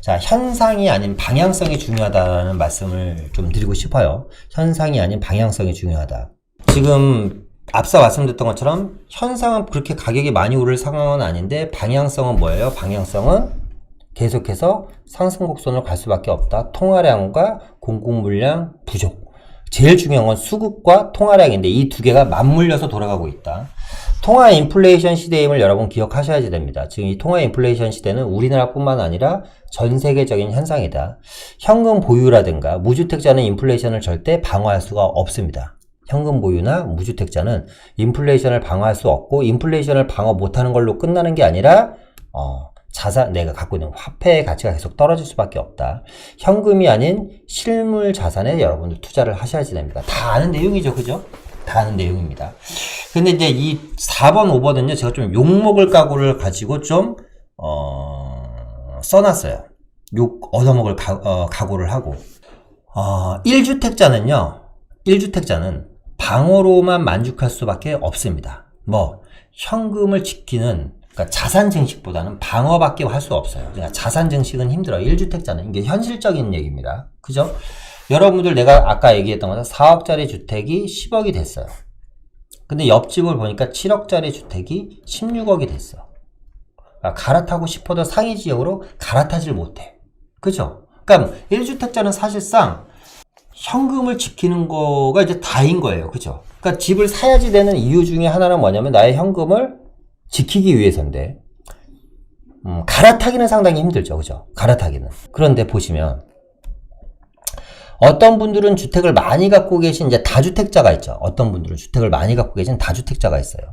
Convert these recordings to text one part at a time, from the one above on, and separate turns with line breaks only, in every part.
자, 현상이 아닌 방향성이 중요하다는 말씀을 좀 드리고 싶어요. 현상이 아닌 방향성이 중요하다. 지금 앞서 말씀드렸던 것처럼 현상은 그렇게 가격이 많이 오를 상황은 아닌데 방향성은 뭐예요? 방향성은 계속해서 상승 곡선으로 갈 수밖에 없다. 통화량과 공급 물량 부족. 제일 중요한 건 수급과 통화량인데 이 두 개가 맞물려서 돌아가고 있다. 통화 인플레이션 시대임을 여러분 기억하셔야지 됩니다. 지금 이 통화 인플레이션 시대는 우리나라뿐만 아니라 전 세계적인 현상이다. 현금 보유라든가 무주택자는 인플레이션을 절대 방어할 수가 없습니다. 현금 보유나 무주택자는 인플레이션을 방어할 수 없고 인플레이션을 방어 못하는 걸로 끝나는 게 아니라 자산, 내가 갖고 있는 화폐의 가치가 계속 떨어질 수밖에 없다. 현금이 아닌 실물 자산에 여러분들 투자를 하셔야지 됩니다. 다 아는 내용이죠, 그죠? 다 아는 내용입니다. 근데 이제 이 4번, 5번은요, 제가 좀 욕먹을 각오를 가지고 좀, 써놨어요. 욕 얻어먹을 각오를 하고. 1주택자는 방어로만 만족할 수밖에 없습니다. 현금을 지키는, 그러니까 자산 증식보다는 방어밖에 할 수 없어요. 그러니까 자산 증식은 힘들어요. 1주택자는. 이게 현실적인 얘기입니다. 그죠? 여러분들 내가 아까 얘기했던 것처럼 4억짜리 주택이 10억이 됐어요. 근데 옆집을 보니까 7억짜리 주택이 16억이 됐어. 그러니까 갈아타고 싶어도 상위 지역으로 갈아타질 못해. 그죠? 그러니까 1주택자는 사실상 현금을 지키는 거가 이제 다인 거예요. 그죠? 그러니까 집을 사야지 되는 이유 중에 하나는 뭐냐면 나의 현금을 지키기 위해서인데, 갈아타기는 상당히 힘들죠. 그죠? 갈아타기는. 그런데 보시면, 어떤 분들은 주택을 많이 갖고 계신 이제 다주택자가 있죠. 어떤 분들은 주택을 많이 갖고 계신 다주택자가 있어요.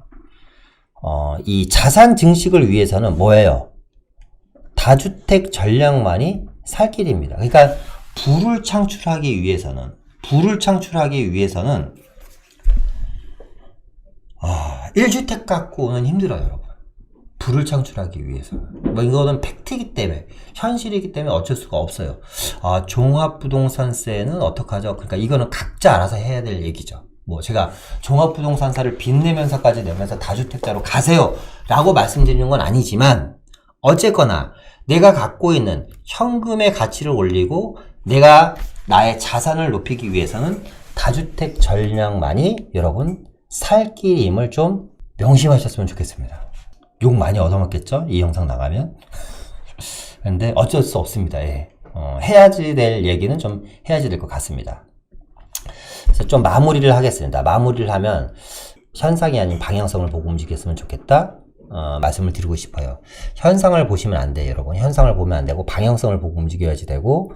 이 자산 증식을 위해서는 뭐예요? 다주택 전략만이 살 길입니다. 그러니까 부를 창출하기 위해서는 1주택 갖고는 힘들어요, 여러분. 부를 창출하기 위해서. 이거는 팩트이기 때문에, 현실이기 때문에 어쩔 수가 없어요. 종합부동산세는 어떡하죠? 그러니까 이거는 각자 알아서 해야 될 얘기죠. 제가 종합부동산세를 빚내면서까지 내면서 다주택자로 가세요 라고 말씀드리는 건 아니지만, 어쨌거나 내가 갖고 있는 현금의 가치를 올리고 내가 나의 자산을 높이기 위해서는 다주택 전략만이 여러분 살 길임을 좀 명심하셨으면 좋겠습니다. 욕 많이 얻어먹겠죠? 이 영상 나가면. 근데 어쩔 수 없습니다. 예. 해야지 될 얘기는 좀 해야지 될 것 같습니다. 그래서 좀 마무리를 하겠습니다. 마무리를 하면 현상이 아닌 방향성을 보고 움직였으면 좋겠다. 말씀을 드리고 싶어요. 현상을 보시면 안 돼요, 여러분. 현상을 보면 안 되고 방향성을 보고 움직여야지 되고,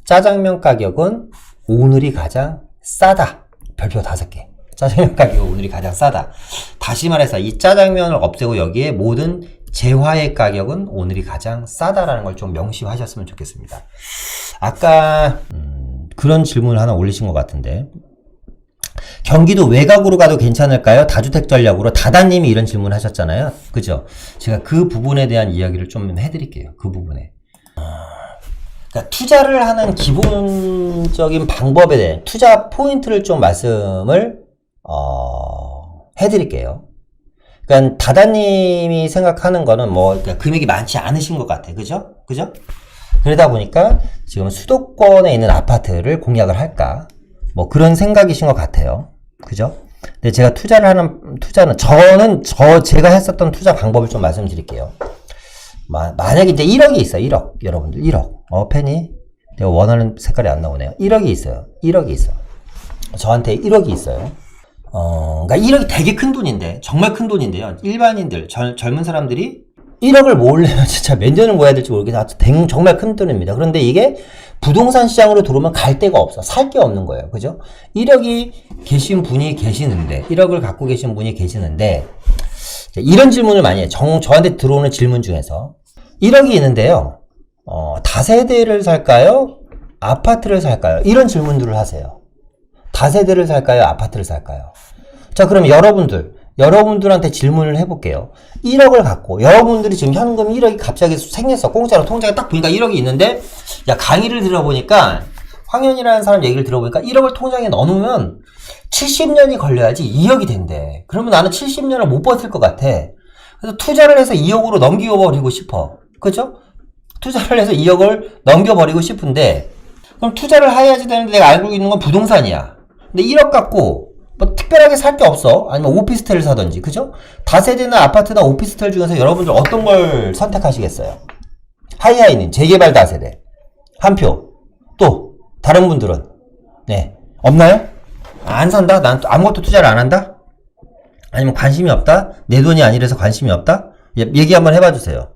짜장면 가격은 오늘이 가장 싸다. 별표 5개. 짜장면 가격이 오늘이 가장 싸다. 다시 말해서 이 짜장면을 없애고 여기에 모든 재화의 가격은 오늘이 가장 싸다라는 걸 좀 명심하셨으면 좋겠습니다. 아까 그런 질문을 하나 올리신 것 같은데, 경기도 외곽으로 가도 괜찮을까요? 다주택 전략으로. 다다님이 이런 질문 하셨잖아요. 그죠? 제가 그 부분에 대한 이야기를 좀 해드릴게요. 그 부분에. 그러니까 투자를 하는 기본적인 방법에 대한 투자 포인트를 좀 말씀을 해드릴게요. 그러니까 다다님이 생각하는 거는 그러니까 금액이 많지 않으신 것 같아요. 그죠? 그죠? 그러다 보니까 지금 수도권에 있는 아파트를 공략을 할까? 그런 생각이신 것 같아요. 그죠? 근데 제가 투자는 제가 했었던 투자 방법을 좀 말씀드릴게요. 만약에 이제 1억이 있어요. 1억. 여러분들 1억. 펜이 내가 원하는 색깔이 안 나오네요. 1억이 있어요. 1억이 있어. 저한테 1억이 있어요. 그러니까 1억이 되게 큰 돈인데, 정말 큰 돈인데요. 일반인들, 젊은 사람들이 1억을 모으려면 진짜 몇 년을 모아야 될지 모르겠어요. 정말 큰 돈입니다. 그런데 이게 부동산 시장으로 들어오면 갈 데가 없어. 살 게 없는 거예요. 그죠? 1억이 계신 분이 계시는데, 1억을 갖고 계신 분이 계시는데, 이런 질문을 많이 해요. 저한테 들어오는 질문 중에서. 1억이 있는데요. 다세대를 살까요? 아파트를 살까요? 이런 질문들을 하세요. 다세대를 살까요? 아파트를 살까요? 자, 그럼 여러분들한테 질문을 해볼게요. 1억을 갖고, 여러분들이 지금 현금 1억이 갑자기 생겼어. 공짜로 통장에 딱 보니까 1억이 있는데, 강의를 들어보니까, 황현이라는 사람 얘기를 들어보니까 1억을 통장에 넣어놓으면 70년이 걸려야지 2억이 된대. 그러면 나는 70년을 못 버틸 것 같아. 그래서 투자를 해서 2억으로 넘겨버리고 싶어. 그죠? 투자를 해서 2억을 넘겨버리고 싶은데 그럼 투자를 해야지 되는데 내가 알고 있는 건 부동산이야. 근데 1억 갖고 뭐 특별하게 살 게 없어. 아니면 오피스텔을 사든지, 그죠? 다세대나 아파트나 오피스텔 중에서 여러분들 어떤 걸 선택하시겠어요? 하이하이님, 재개발 다세대. 한 표. 또 다른 분들은 네, 없나요? 안 산다? 난 아무것도 투자를 안 한다? 아니면 관심이 없다? 내 돈이 아니라서 관심이 없다? 얘기 한번 해봐 주세요.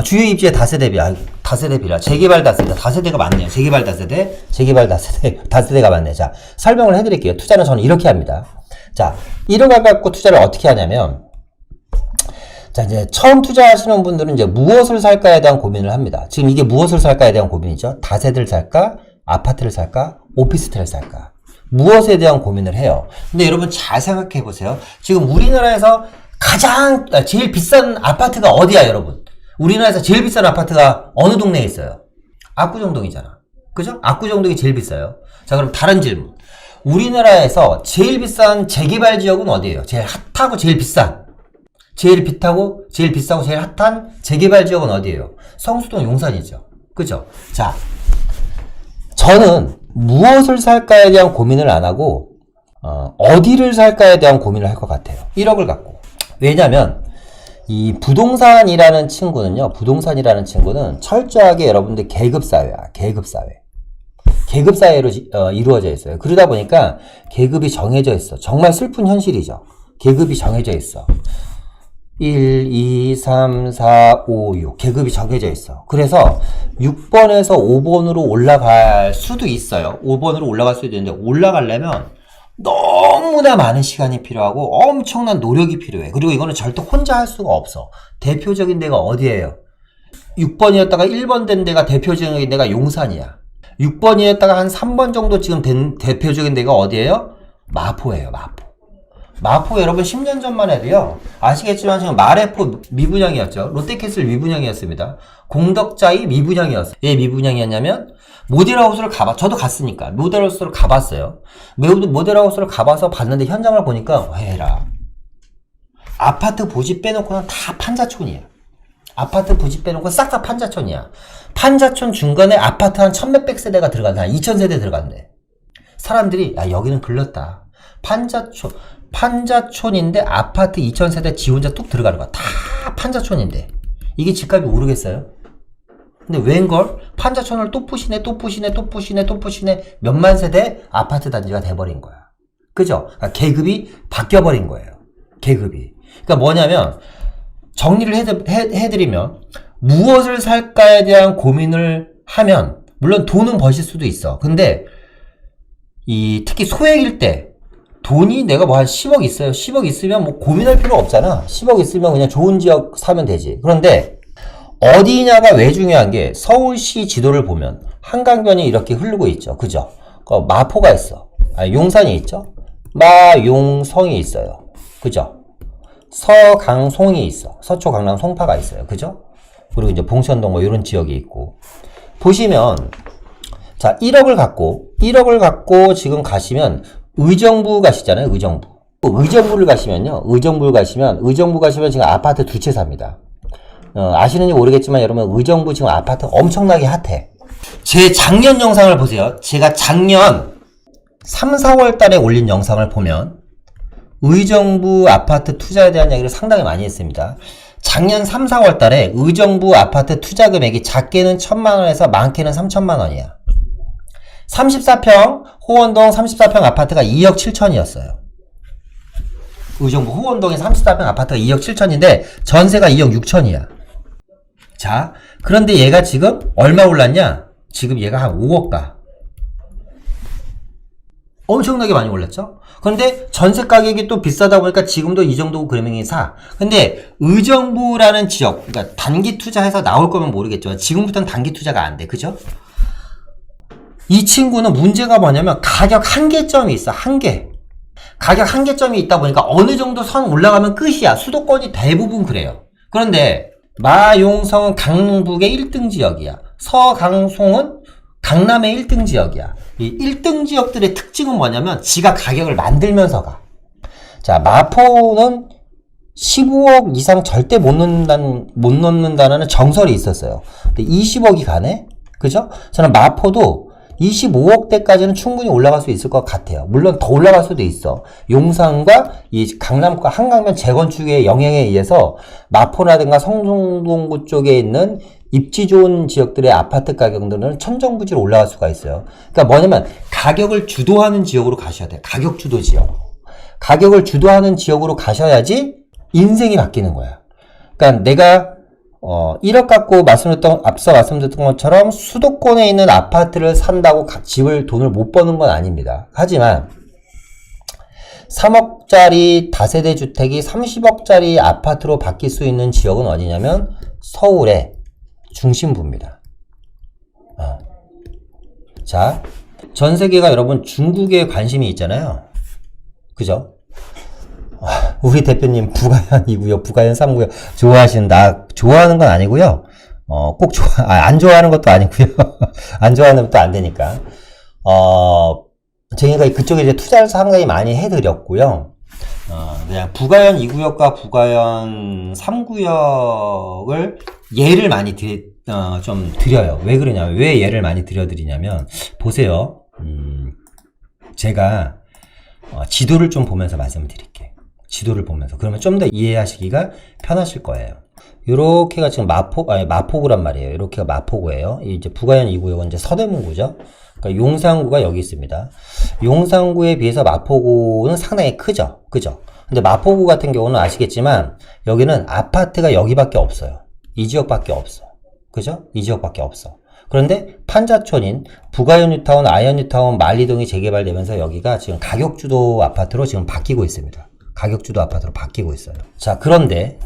주요 입지의 다세대비라. 재개발 다세대. 다세대가 맞네요. 재개발 다세대. 다세대가 맞네. 자, 설명을 해드릴게요. 투자는 저는 이렇게 합니다. 자, 1억을 갖고 투자를 어떻게 하냐면, 자, 이제 처음 투자하시는 분들은 이제 무엇을 살까에 대한 고민을 합니다. 지금 이게 무엇을 살까에 대한 고민이죠. 다세대를 살까? 아파트를 살까? 오피스텔을 살까? 무엇에 대한 고민을 해요. 근데 여러분 잘 생각해 보세요. 지금 우리나라에서 제일 비싼 아파트가 어디야, 여러분? 우리나라에서 제일 비싼 아파트가 어느 동네에 있어요? 압구정동이잖아. 그죠? 압구정동이 제일 비싸요. 자, 그럼 다른 질문. 우리나라에서 제일 비싼 재개발 지역은 어디예요? 제일 핫하고 제일 비싼. 제일 비싸고 제일 핫한 재개발 지역은 어디예요? 성수동 용산이죠. 그죠? 자, 저는 무엇을 살까에 대한 고민을 안 하고 어디를 살까에 대한 고민을 할 것 같아요. 1억을 갖고. 왜냐면 이 부동산이라는 친구는 철저하게 여러분들 계급사회야. 계급사회로 이루어져 있어요. 그러다 보니까 계급이 정해져 있어. 정말 슬픈 현실이죠. 계급이 정해져 있어. 1, 2, 3, 4, 5, 6 계급이 정해져 있어. 그래서 6번에서 5번으로 올라갈 수도 있어요. 5번으로 올라갈 수도 있는데 올라가려면 너무나 많은 시간이 필요하고 엄청난 노력이 필요해. 그리고 이거는 절대 혼자 할 수가 없어. 대표적인 데가 어디예요? 6번이었다가 1번 된 데가 대표적인 데가 용산이야. 6번이었다가 한 3번 정도 지금 된 대표적인 데가 어디예요? 마포예요. 마포 여러분 10년 전만 해도요. 아시겠지만 지금 마레포 미분양이었죠. 롯데캐슬 미분양이었습니다. 공덕자이 미분양이었어요. 왜 미분양이었냐면 모델하우스를 저도 갔으니까 모델하우스를 가봤어요. 모델하우스를 가봐서 봤는데 현장을 보니까 해라. 아파트 부지 빼놓고는 다 판자촌이야. 아파트 부지 빼놓고 싹 다 판자촌이야. 판자촌 중간에 아파트 한 1000몇백 세대가 들어간다. 한 2000세대 들어간대. 사람들이 야 여기는 글렀다. 판자촌인데 아파트 2000세대 지 혼자 뚝 들어가는 거야. 다 판자촌인데 이게 집값이 오르겠어요? 근데 웬걸? 판자촌을 또 푸시네 몇만 세대 아파트 단지가 돼버린 거야. 그죠? 그러니까 계급이 바뀌어버린 거예요. 계급이. 그러니까 뭐냐면 정리를 해드리면 무엇을 살까에 대한 고민을 하면 물론 돈은 버실 수도 있어. 근데 특히 소액일 때 돈이 내가 뭐 한 10억 있어요. 10억 있으면 뭐 고민할 필요 없잖아. 10억 있으면 그냥 좋은 지역 사면 되지. 그런데 어디냐가 왜 중요한 게 서울시 지도를 보면 한강변이 이렇게 흐르고 있죠. 그죠? 마포가 있어. 용산이 있죠. 마용성이 있어요. 그죠? 서강송이 있어. 서초, 강남, 송파가 있어요. 그죠? 그리고 이제 봉천동 뭐 이런 지역이 있고. 보시면 자, 1억을 갖고 지금 가시면 의정부 가시잖아요. 의정부를 가시면 지금 아파트 2채 삽니다. 아시는지 모르겠지만 여러분 의정부 지금 아파트 엄청나게 핫해. 제 작년 영상을 보세요. 제가 작년 3, 4월 달에 올린 영상을 보면 의정부 아파트 투자에 대한 이야기를 상당히 많이 했습니다. 작년 3, 4월 달에 의정부 아파트 투자 금액이 작게는 1000만원에서 많게는 3000만원이야. 34평 호원동 34평 아파트가 2억 7천이었어요. 의정부 호원동에 34평 아파트가 2억 7천인데 전세가 2억 6천이야. 자, 그런데 얘가 지금 얼마 올랐냐? 지금 얘가 한 5억 가. 엄청나게 많이 올랐죠? 그런데 전세 가격이 또 비싸다 보니까 지금도 이 정도 금액이 사. 근데 의정부라는 지역, 그러니까 단기 투자해서 나올 거면 모르겠지만 지금부터는 단기 투자가 안 돼. 그죠? 이 친구는 문제가 뭐냐면 가격 한계점이 있어. 가격 한계점이 있다 보니까 어느 정도 선 올라가면 끝이야. 수도권이 대부분 그래요. 그런데 마용성은 강북의 1등 지역이야. 서강송은 강남의 1등 지역이야. 이 1등 지역들의 특징은 뭐냐면 지가 가격을 만들면서 가. 자, 마포는 15억 이상 절대 못 넘는다는 정설이 있었어요. 근데 20억이 가네? 그죠? 저는 마포도 25억대까지는 충분히 올라갈 수 있을 것 같아요. 물론 더 올라갈 수도 있어. 용산과 이 강남과 한강변 재건축의 영향에 의해서 마포라든가 성동구 쪽에 있는 입지 좋은 지역들의 아파트 가격들은 천정부지로 올라갈 수가 있어요. 그러니까 뭐냐면 가격을 주도하는 지역으로 가셔야 돼요. 가격 주도 지역. 가격을 주도하는 지역으로 가셔야지 인생이 바뀌는 거야. 그러니까 내가 1억 갖고 앞서 말씀드렸던 것처럼 수도권에 있는 아파트를 산다고 돈을 못 버는 건 아닙니다. 하지만 3억짜리 다세대 주택이 30억짜리 아파트로 바뀔 수 있는 지역은 어디냐면 서울의 중심부입니다. 자, 전 세계가 여러분 중국에 관심이 있잖아요. 그죠? 우리 대표님 부가현 2구역, 부가현 3구역 좋아하신다. 좋아하는 건 아니고요. 꼭 안 좋아하는 것도 아니고요. 안 좋아하는 것도 안 되니까. 제가 그쪽에 이제 투자를 상당히 많이 해드렸고요. 그냥 부가현 2구역과 부가현 3구역을 예를 많이 좀 드려요. 왜 그러냐면, 왜 예를 많이 드리냐면, 보세요. 제가 지도를 좀 보면서 말씀을 드릴게요. 지도를 보면서. 그러면 좀 더 이해하시기가 편하실 거예요. 요렇게가 지금 마포구란 말이에요. 요렇게가 마포구예요. 이제 부가현 2구역은 이제 서대문구죠. 그러니까 용산구가 여기 있습니다. 용산구에 비해서 마포구는 상당히 크죠. 그죠? 근데 마포구 같은 경우는 아시겠지만, 여기는 아파트가 여기밖에 없어요. 이 지역밖에 없어. 그죠? 이 지역밖에 없어. 그런데 판자촌인 부가현 뉴타운, 아현 뉴타운, 만리동이 재개발되면서 여기가 지금 가격주도 아파트로 지금 바뀌고 있습니다. 가격주도 아파트로 바뀌고 있어요. 자, 그런데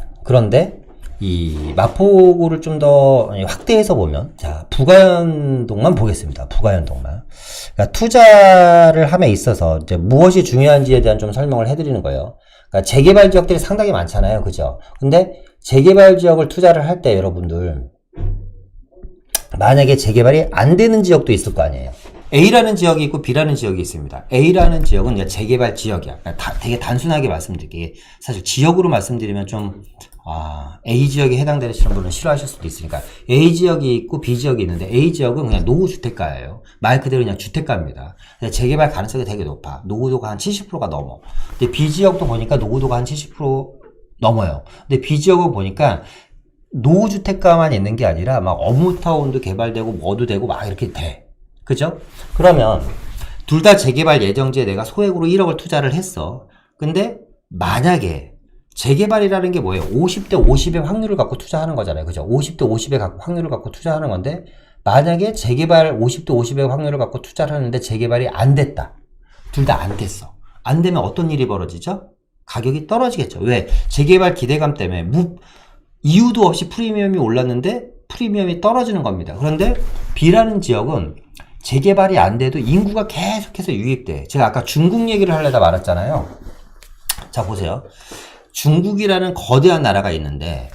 이 마포구를 좀 더 확대해서 보면, 자, 부가현동만 보겠습니다. 부가현동만. 그러니까 투자를 함에 있어서 이제 무엇이 중요한지에 대한 좀 설명을 해드리는 거예요. 그러니까 재개발 지역들이 상당히 많잖아요. 그죠? 근데 재개발 지역을 투자를 할 때 여러분들, 만약에 재개발이 안 되는 지역도 있을 거 아니에요. A라는 지역이 있고 B라는 지역이 있습니다. A라는 지역은 재개발 지역이야. 되게 단순하게 말씀드릴게요. 사실 지역으로 말씀드리면 좀 A 지역에 해당되시는 분은 싫어하실 수도 있으니까 A 지역이 있고 B 지역이 있는데 A 지역은 그냥 노후주택가예요. 말 그대로 그냥 주택가입니다. 재개발 가능성이 되게 높아. 노후도가 한 70%가 넘어. 근데 B 지역도 보니까 노후도가 한 70% 넘어요. 근데 B 지역은 보니까 노후주택가만 있는 게 아니라 막 어묵타운도 개발되고 뭐도 되고 막 이렇게 돼. 그죠? 그러면 둘 다 재개발 예정지에 내가 소액으로 1억을 투자를 했어. 근데 만약에 재개발이라는 게 뭐예요? 50대 50의 확률을 갖고 투자하는 거잖아요. 그죠? 50대 50의 확률을 갖고 투자하는 건데, 만약에 재개발 50대 50의 확률을 갖고 투자를 하는데 재개발이 안 됐다. 둘 다 안 됐어. 안 되면 어떤 일이 벌어지죠? 가격이 떨어지겠죠. 왜? 재개발 기대감 때문에 이유도 없이 프리미엄이 올랐는데 프리미엄이 떨어지는 겁니다. 그런데 B라는 지역은 재개발이 안 돼도 인구가 계속해서 유입돼. 제가 아까 중국 얘기를 하려다 말았잖아요. 자, 보세요. 중국이라는 거대한 나라가 있는데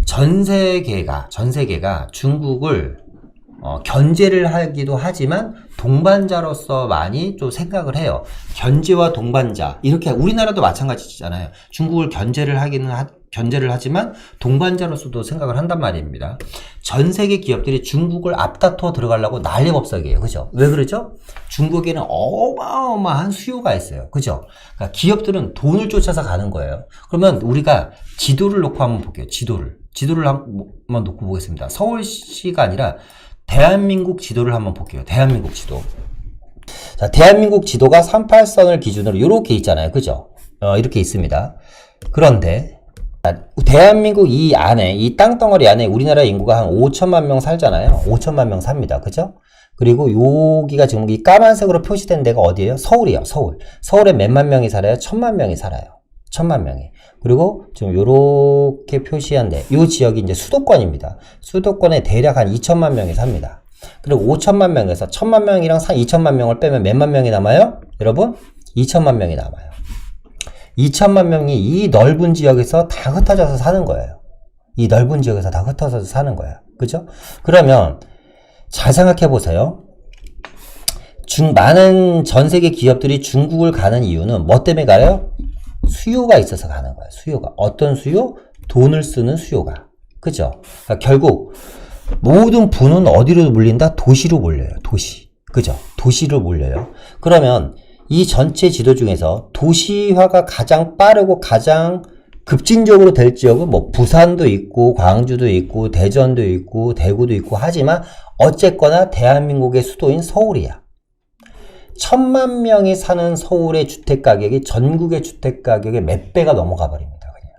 전 세계가 중국을 견제를 하기도 하지만 동반자로서 많이 좀 생각을 해요. 견제와 동반자, 이렇게 우리나라도 마찬가지잖아요. 중국을 견제를 하지만 동반자로서도 생각을 한단 말입니다. 전 세계 기업들이 중국을 앞다퉈 들어가려고 난리법석이에요. 그죠? 왜 그러죠? 중국에는 어마어마한 수요가 있어요. 그죠? 그러니까 기업들은 돈을 쫓아서 가는 거예요. 그러면 우리가 지도를 놓고 한번 볼게요. 지도를 한번 놓고 보겠습니다. 서울시가 아니라 대한민국 지도를 한번 볼게요. 대한민국 지도. 자, 대한민국 지도가 38선을 기준으로 이렇게 있잖아요. 그죠? 이렇게 있습니다. 그런데 대한민국 이 안에, 이 땅덩어리 안에 우리나라 인구가 한 5천만 명 살잖아요. 5천만 명 삽니다. 그죠? 그리고 여기가 지금 이 까만색으로 표시된 데가 어디예요? 서울이에요. 서울에 몇만 명이 살아요? 1,000만 명이 살아요. 1,000만 명이. 그리고 지금 요렇게 표시한 데, 요 지역이 이제 수도권입니다. 수도권에 대략 한 2천만 명이 삽니다. 그리고 5천만 명에서 1,000만 명이랑 2천만 명을 빼면 몇만 명이 남아요? 여러분? 2천만 명이 남아요. 2천만 명이 이 넓은 지역에서 다 흩어져서 사는 거예요. 이 넓은 지역에서 다 흩어져서 사는 거예요. 그죠? 그러면 잘 생각해 보세요. 많은 전 세계 기업들이 중국을 가는 이유는 뭐 때문에 가요? 수요가 있어서 가는 거야. 수요가. 어떤 수요? 돈을 쓰는 수요가. 그죠? 그러니까 결국 모든 부는 어디로 몰린다? 도시로 몰려요. 도시. 그죠? 도시로 몰려요. 그러면 이 전체 지도 중에서 도시화가 가장 빠르고 가장 급진적으로 될 지역은 뭐 부산도 있고 광주도 있고 대전도 있고 대구도 있고 하지만 어쨌거나 대한민국의 수도인 서울이야. 1,000만 명이 사는 서울의 주택가격이 전국의 주택가격의 몇 배가 넘어가 버립니다. 그냥.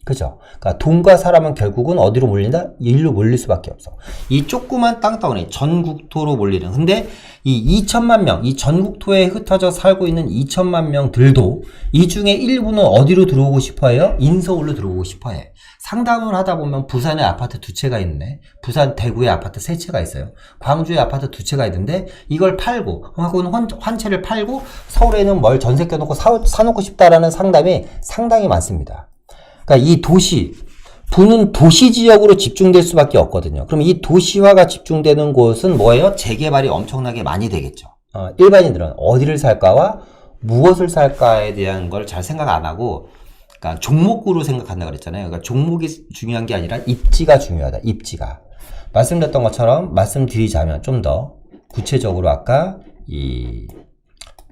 그죠? 그러니까 돈과 사람은 결국은 어디로 몰린다? 일로 몰릴 수밖에 없어. 이 조그만 땅덩어리, 전국토로 몰리는. 근데 이 2,000만 명, 이 전국토에 흩어져 살고 있는 2,000만 명들도 이 중에 일부는 어디로 들어오고 싶어 해요? 인서울로 들어오고 싶어 해. 상담을 하다 보면 부산에 아파트 2채가 있네. 부산, 대구에 아파트 3채가 있어요. 광주에 아파트 2채가 있는데 이걸 팔고 혹은 한 채를 팔고 서울에는 뭘 전세 껴놓고 사놓고 싶다라는 상담이 상당히 많습니다. 그러니까 이 도시, 부는 도시 지역으로 집중될 수밖에 없거든요. 그럼 이 도시화가 집중되는 곳은 뭐예요? 재개발이 엄청나게 많이 되겠죠. 일반인들은 어디를 살까와 무엇을 살까에 대한 걸 잘 생각 안 하고 그러니까 종목으로 생각한다 그랬잖아요. 그러니까 종목이 중요한 게 아니라 입지가 중요하다. 입지가. 말씀드렸던 것처럼 말씀드리자면 좀 더 구체적으로 아까 이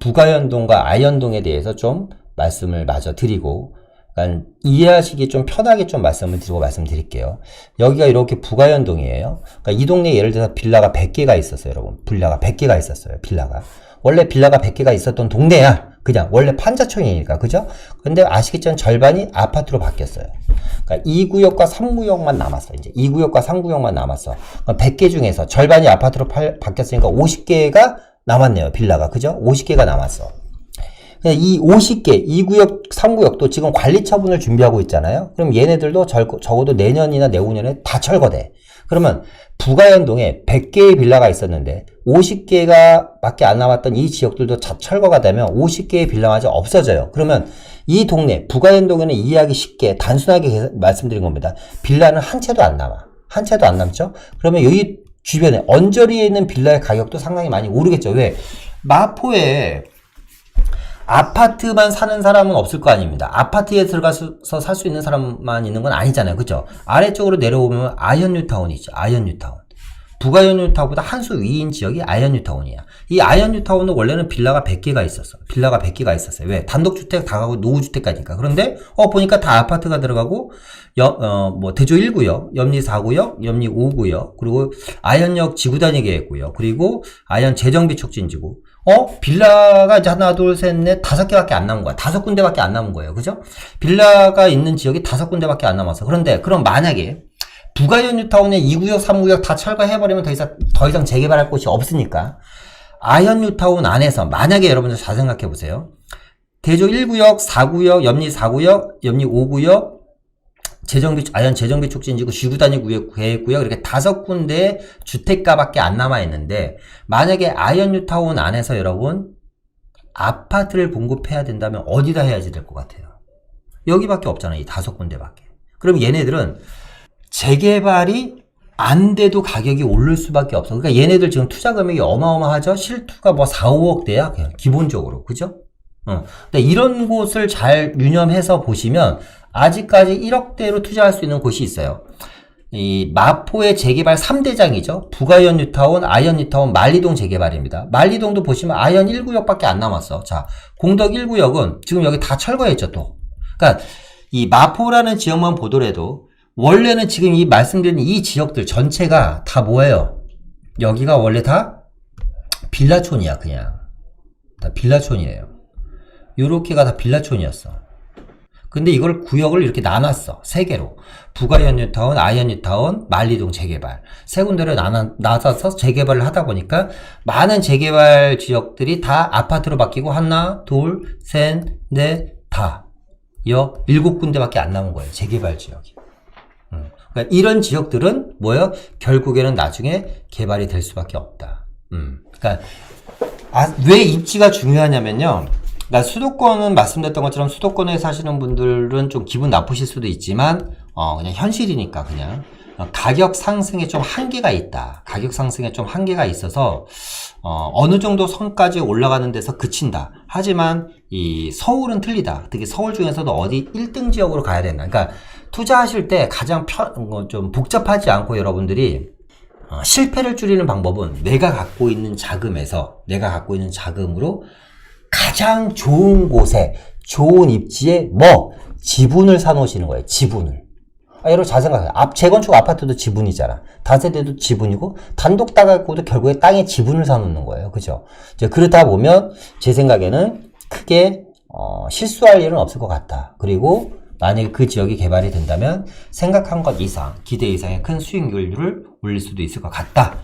부가연동과 아연동에 대해서 좀 말씀을 마저 드리고 그러니까 이해하시기 좀 편하게 좀 말씀을 드리고 말씀드릴게요. 여기가 이렇게 부가연동이에요. 그러니까 이 동네에 예를 들어서 빌라가 100개가 있었어요, 여러분. 빌라가 100개가 있었어요, 빌라가. 원래 빌라가 100개가 있었던 동네야. 그냥 원래 판자촌이니까, 그죠? 근데 아시겠지만 절반이 아파트로 바뀌었어요. 그러니까 2구역과 3구역만 남았어. 이제 2구역과 3구역만 남았어. 그러니까 100개 중에서 절반이 아파트로 바뀌었으니까 50개가 남았네요, 빌라가. 그죠? 50개가 남았어. 이 50개, 2구역, 3구역도 지금 관리 처분을 준비하고 있잖아요. 그럼 얘네들도 적어도 내년이나 내후년에 다 철거돼. 그러면 부가연동에 100개의 빌라가 있었는데 50개가 밖에 안 남았던 이 지역들도 다 철거가 되면 50개의 빌라마저 없어져요. 그러면 이 동네, 부가연동에는 이해하기 쉽게 단순하게 말씀드린 겁니다. 빌라는 한 채도 안 남아. 한 채도 안 남죠? 그러면 여기 주변에 언저리에 있는 빌라의 가격도 상당히 많이 오르겠죠. 왜? 마포에 아파트만 사는 사람은 없을 거 아닙니다. 아파트에 들어가서 살 수 있는 사람만 있는 건 아니잖아요. 그죠? 아래쪽으로 내려오면 아현뉴타운이 있죠. 아현뉴타운. 부가현뉴타운보다 한 수 위인 지역이 아현뉴타운이야. 이 아현뉴타운은 원래는 빌라가 100개가 있었어. 빌라가 100개가 있었어요. 왜? 단독주택 다 가고 노후주택가니까. 그런데 보니까 다 아파트가 들어가고 대조 1구역, 염리 4구역, 염리 5구역, 그리고 아현역 지구단위 계획구역, 그리고 아현 재정비 촉진지구. 빌라가 이제 하나, 둘, 셋, 넷, 5개밖에 안 남은 거야. 5군데밖에 안 남은 거예요. 그죠? 빌라가 있는 지역이 5군데밖에 안 남았어. 그런데, 그럼 만약에, 부가현뉴타운의 2구역, 3구역 다 철거해버리면 더 이상 재개발할 곳이 없으니까, 아현뉴타운 안에서, 만약에 여러분들 잘 생각해보세요. 대조 1구역, 4구역, 염리 4구역, 염리 5구역, 아현 재정비 촉진지구, 지구단위 계획구역 이렇게 5군데의 주택가밖에 안 남아있는데 만약에 아현뉴타운 안에서 여러분 아파트를 공급해야 된다면 어디다 해야지 될 것 같아요? 여기밖에 없잖아요. 이 5군데밖에. 그럼 얘네들은 재개발이 안 돼도 가격이 오를 수밖에 없어. 그러니까 얘네들 지금 투자 금액이 어마어마하죠? 실투가 뭐 4, 5억 대야 그냥 기본적으로. 그죠? 근데 이런 곳을 잘 유념해서 보시면 아직까지 1억대로 투자할 수 있는 곳이 있어요. 이 마포의 재개발 3대장이죠. 부가현뉴타운, 아현뉴타운, 만리동 재개발입니다. 만리동도 보시면 아현 1구역밖에 안 남았어. 자, 공덕 1구역은 지금 여기 다 철거했죠, 또. 그러니까 이 마포라는 지역만 보더라도 원래는 지금 이 말씀드린 이 지역들 전체가 다 뭐예요? 여기가 원래 다 빌라촌이야, 그냥. 다 빌라촌이에요. 요렇게가 다 빌라촌이었어. 근데 이걸 구역을 이렇게 나눴어. 3개로. 부가현뉴타운, 아현뉴타운, 만리동 재개발. 3군데로 나눠서 재개발을 하다 보니까 많은 재개발 지역들이 다 아파트로 바뀌고 하나, 둘, 셋, 넷, 다. 7군데밖에 안 남은 거예요. 재개발 지역이. 그러니까 이런 지역들은 뭐예요? 결국에는 나중에 개발이 될 수밖에 없다. 그러니까 왜 입지가 중요하냐면요. 그러니까 수도권은 말씀드렸던 것처럼 수도권에 사시는 분들은 좀 기분 나쁘실 수도 있지만 그냥 현실이니까 그냥 가격 상승에 좀 한계가 있다. 가격 상승에 좀 한계가 있어서 어느 정도 선까지 올라가는 데서 그친다. 하지만 이 서울은 틀리다. 특히 서울 중에서도 어디 1등 지역으로 가야 된다. 그러니까 투자하실 때 가장 좀 복잡하지 않고 여러분들이 실패를 줄이는 방법은 내가 갖고 있는 자금으로 가장 좋은 곳에 좋은 입지에 지분을 사놓으시는 거예요. 지분을. 여러분 잘 생각해요. 재건축 아파트도 지분이잖아. 다세대도 지분이고 단독 따갖고도 결국에 땅에 지분을 사놓는 거예요. 그죠? 이제 그러다 보면 제 생각에는 크게 실수할 일은 없을 것 같다. 그리고 만약에 그 지역이 개발이 된다면 생각한 것 이상, 기대 이상의 큰 수익률을 올릴 수도 있을 것 같다.